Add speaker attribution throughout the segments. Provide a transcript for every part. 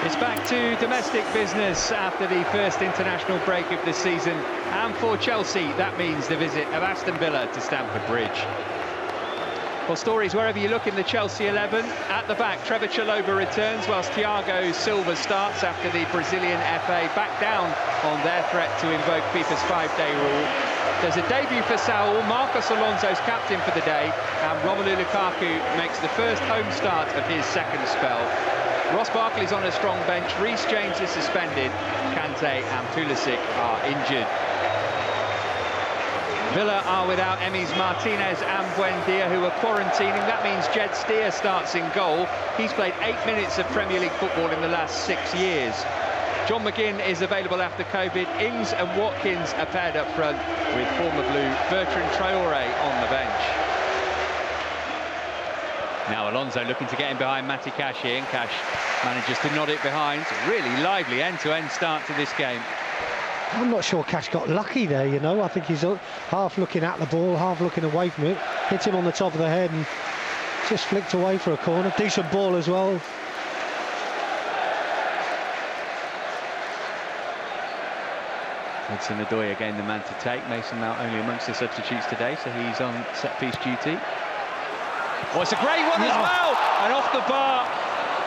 Speaker 1: It's back to domestic business after the first international break of the season. And for Chelsea, that means the visit of Aston Villa to Stamford Bridge. Well, stories wherever you look in the Chelsea 11. At the back, Trevoh Chalobah returns, whilst Thiago Silva starts after the Brazilian FA back down on their threat to invoke FIFA's 5-day rule. There's a debut for Saúl, Marcos Alonso's captain for the day, and Romelu Lukaku makes the first home start of his second spell. Ross Barkley's on a strong bench, Reece James is suspended, Kante and Pulisic are injured. Villa are without Emis Martinez and Buendia, who are quarantining. That means Jed Steer starts in goal. He's played 8 minutes of Premier League football in the last 6 years. John McGinn is available after COVID. Ings and Watkins are paired up front with former Blue Bertrand Traoré on the bench. Now Alonso looking to get in behind Matty Cash here, and Cash manages to nod it behind. Really lively end-to-end start to this game.
Speaker 2: I'm not sure Cash got lucky there, you know. I think he's half looking at the ball, half looking away from it. Hit him on the top of the head and just flicked away for a corner. Decent ball as well.
Speaker 1: Hudson-Odoi again the man to take. Mason Mount only amongst the substitutes today, so he's on set-piece duty. Oh, it's a great one as well! And off the bar.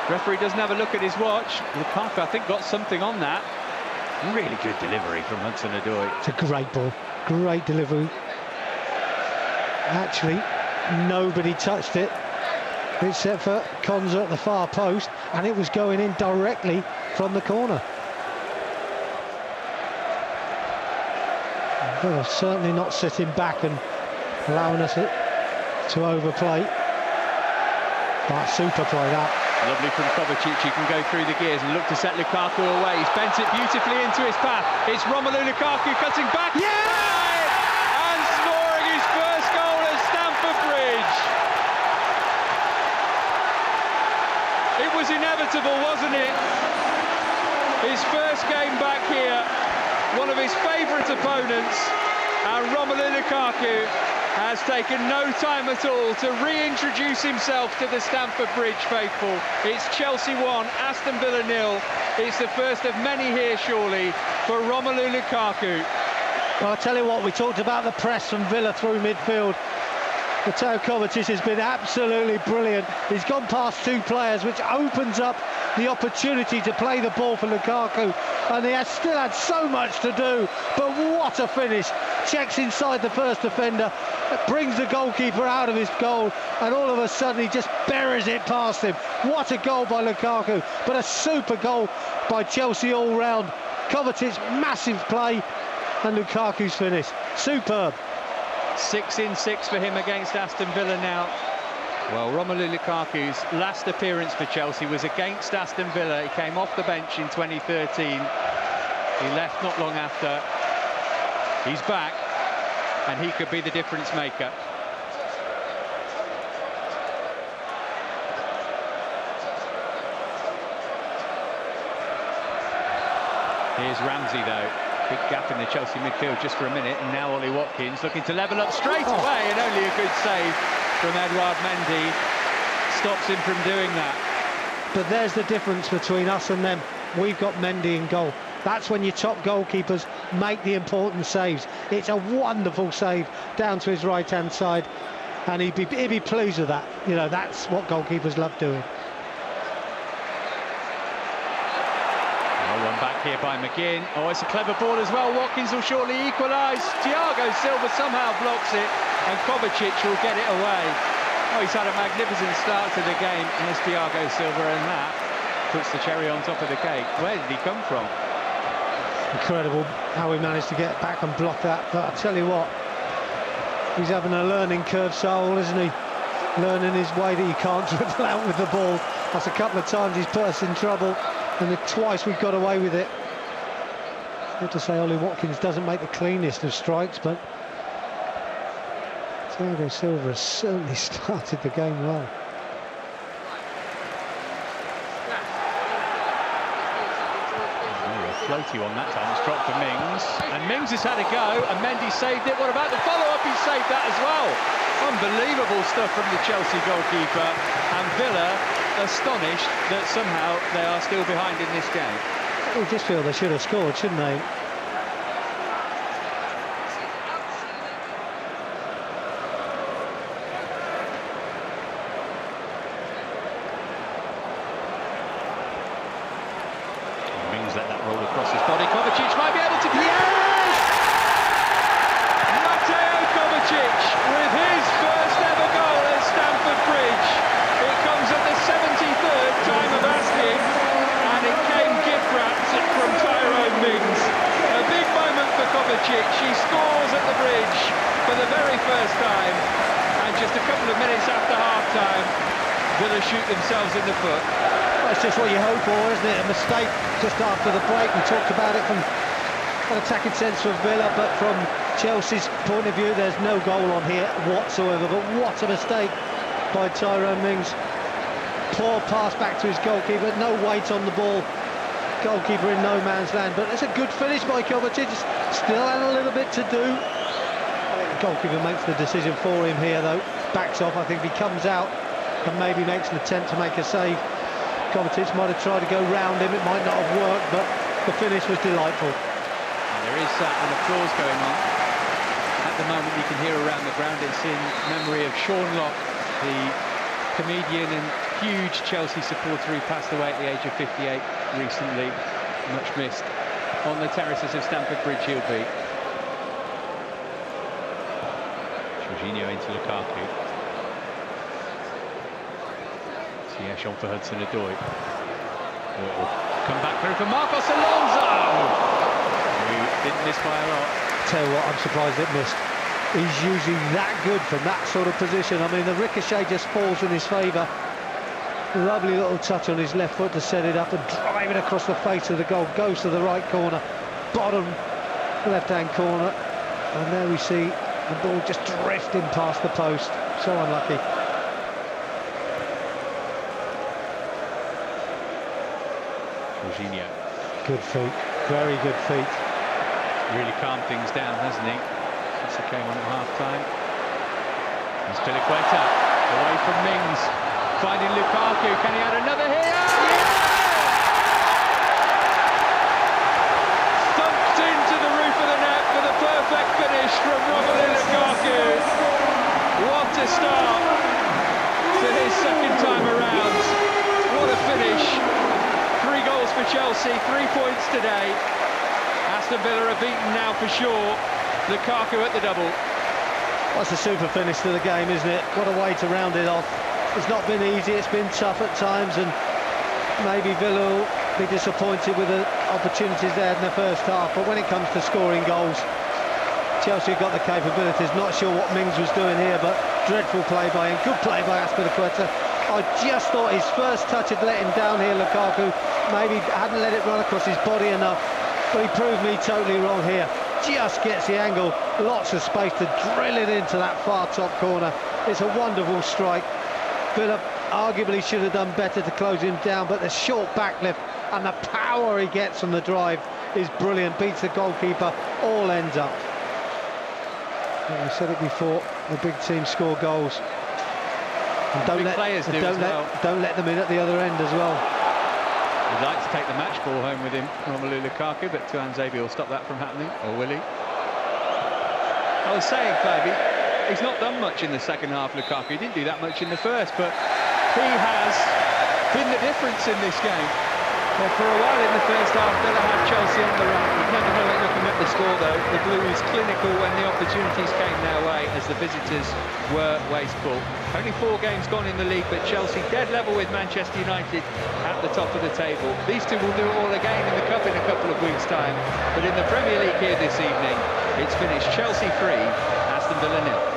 Speaker 1: Referee doesn't have a look at his watch. Lukaku, I think, got something on that. Really good delivery from Hudson-Odoi.
Speaker 2: It's a great ball, great delivery. Actually, nobody touched it except for Konsa at the far post, and it was going in directly from the corner. Well, certainly not sitting back and allowing us to overplay. Right, super play that.
Speaker 1: Lovely from Kovačić, he can go through the gears and look to set Lukaku away. He's bent it beautifully into his path. It's Romelu Lukaku cutting back.
Speaker 2: Yeah!
Speaker 1: And scoring his first goal at Stamford Bridge. It was inevitable, wasn't it? His first game back here, one of his favourite opponents, and Romelu Lukaku has taken no time at all to reintroduce himself to the Stamford Bridge faithful. It's Chelsea 1, Aston Villa 0. It's the first of many here, surely, for Romelu Lukaku.
Speaker 2: Well, I'll tell you what, we talked about the press from Villa through midfield. Mateo Kovačić has been absolutely brilliant. He's gone past two players, which opens up the opportunity to play the ball for Lukaku, and he has still had so much to do, but what a finish. Checks inside the first defender, brings the goalkeeper out of his goal, and all of a sudden he just buries it past him. What a goal by Lukaku, but a super goal by Chelsea all round. Kovačić, massive play, and Lukaku's finish, superb.
Speaker 1: 6 in 6 for him against Aston Villa now. Well, Romelu Lukaku's last appearance for Chelsea was against Aston Villa. He came off the bench in 2013. He left not long after. He's back, and he could be the difference maker. Here's Ramsey, though. Big gap in the Chelsea midfield just for a minute, and now Ollie Watkins looking to level up straight away, and only a good save from Edouard Mendy stops him from doing that.
Speaker 2: But there's the difference between us and them. We've got Mendy in goal. That's when your top goalkeepers make the important saves. It's a wonderful save down to his right-hand side, and he'd be pleased with that. You know, that's what goalkeepers love doing.
Speaker 1: One back here by McGinn. Oh, it's a clever ball as well. Watkins will shortly equalise. Thiago Silva somehow blocks it, and Kovačić will get it away. Oh, he's had a magnificent start to the game, and it's Thiago Silva, and that puts the cherry on top of the cake. Where did he come from?
Speaker 2: Incredible how he managed to get back and block that, but I tell you what, he's having a learning curve, Saúl, isn't he? Learning his way that he can't dribble out with the ball. That's a couple of times he's put us in trouble, and twice we've got away with it. Not to say Ollie Watkins doesn't make the cleanest of strikes, but Thiago Silva has certainly started the game well.
Speaker 1: Floaty one that time, it's dropped for Mings, and Mings has had a go, and Mendy saved it. What about the follow-up? He saved that as well. Unbelievable stuff from the Chelsea goalkeeper, and Villa astonished that somehow they are still behind in this game.
Speaker 2: I just feel they should have scored, shouldn't they?
Speaker 1: Mings let that roll across his body. Kovačić might be able to... Yes! Mateo Kovačić with his first ever goal at Stamford Bridge. It comes at the 73rd time of asking, and it came gift-wrapped from Tyrone Mings. A big moment for Kovačić. He scores at the bridge for the very first time, and just a couple of minutes after half-time, Villa shoot themselves in the foot.
Speaker 2: That's just what you hope for, isn't it? A mistake just after the break. We talked about it from an attacking sense for Villa, but from Chelsea's point of view, there's no goal on here whatsoever. But what a mistake by Tyrone Mings. Poor pass back to his goalkeeper, no weight on the ball. Goalkeeper in no man's land, but it's a good finish by Kovačić. Still had a little bit to do. I think the goalkeeper makes the decision for him here, though. Backs off. I think if he comes out and maybe makes an attempt to make a save, Kovačić might have tried to go round him. It might not have worked, but the finish was delightful.
Speaker 1: And there is an applause going on. At the moment, you can hear around the ground. It's in memory of Sean Locke, the comedian and huge Chelsea supporter who passed away at the age of 58 recently, much missed. On the terraces of Stamford Bridge he'll be. Jorginho into Lukaku. Ziyech on for Hudson-Odoi. Will come back through for Marcos Alonso, who didn't miss by a lot.
Speaker 2: Tell you what, I'm surprised it missed. He's usually that good from that sort of position. I mean, the ricochet just falls in his favour. Lovely little touch on his left foot to set it up and drive it across the face of the goal. Goes to the right corner, bottom left-hand corner. And there we see the ball just drifting past the post. So unlucky.
Speaker 1: Jorginho.
Speaker 2: Good feet, very good feet.
Speaker 1: Really calmed things down, hasn't he? Since he came on at half-time. It's Piliqueta, away from Mings. Finding Lukaku, can he add another here? Yeah! Thumped into the roof of the net for the perfect finish from Romelu Lukaku. What a start to his second time around. What a finish. 3 goals for Chelsea, 3 points today. Aston Villa are beaten now for sure. Lukaku at the double.
Speaker 2: That's a super finish to the game, isn't it? What a way to round it off. It's not been easy, it's been tough at times, and maybe Villa will be disappointed with the opportunities they had in the first half, but when it comes to scoring goals, Chelsea got the capabilities. Not sure what Mings was doing here, but dreadful play by him. Good play by Piliqueta. I just thought his first touch had let him down here, Lukaku. Maybe hadn't let it run across his body enough, but he proved me totally wrong here. Just gets the angle, lots of space to drill it into that far top corner. It's a wonderful strike. Villa arguably should have done better to close him down, but the short backlift and the power he gets from the drive is brilliant. Beats the goalkeeper, all ends up. I said it before, the big teams score goals. And don't let them in at the other end as well.
Speaker 1: He'd like to take the match ball home with him, Romelu Lukaku, but Tuanzebe will stop that from happening, or will he? I was saying, Clavey, he's not done much in the second half, Lukaku. He didn't do that much in the first, but he has been the difference in this game. Well, for a while in the first half, Villa had Chelsea on the run. We've never known it looking at the score, though. The Blues clinical when the opportunities came their way, as the visitors were wasteful. Only 4 games gone in the league, but Chelsea dead level with Manchester United at the top of the table. These two will do it all again in the Cup in a couple of weeks' time. But in the Premier League here this evening, it's finished Chelsea 3, Aston Villa 0.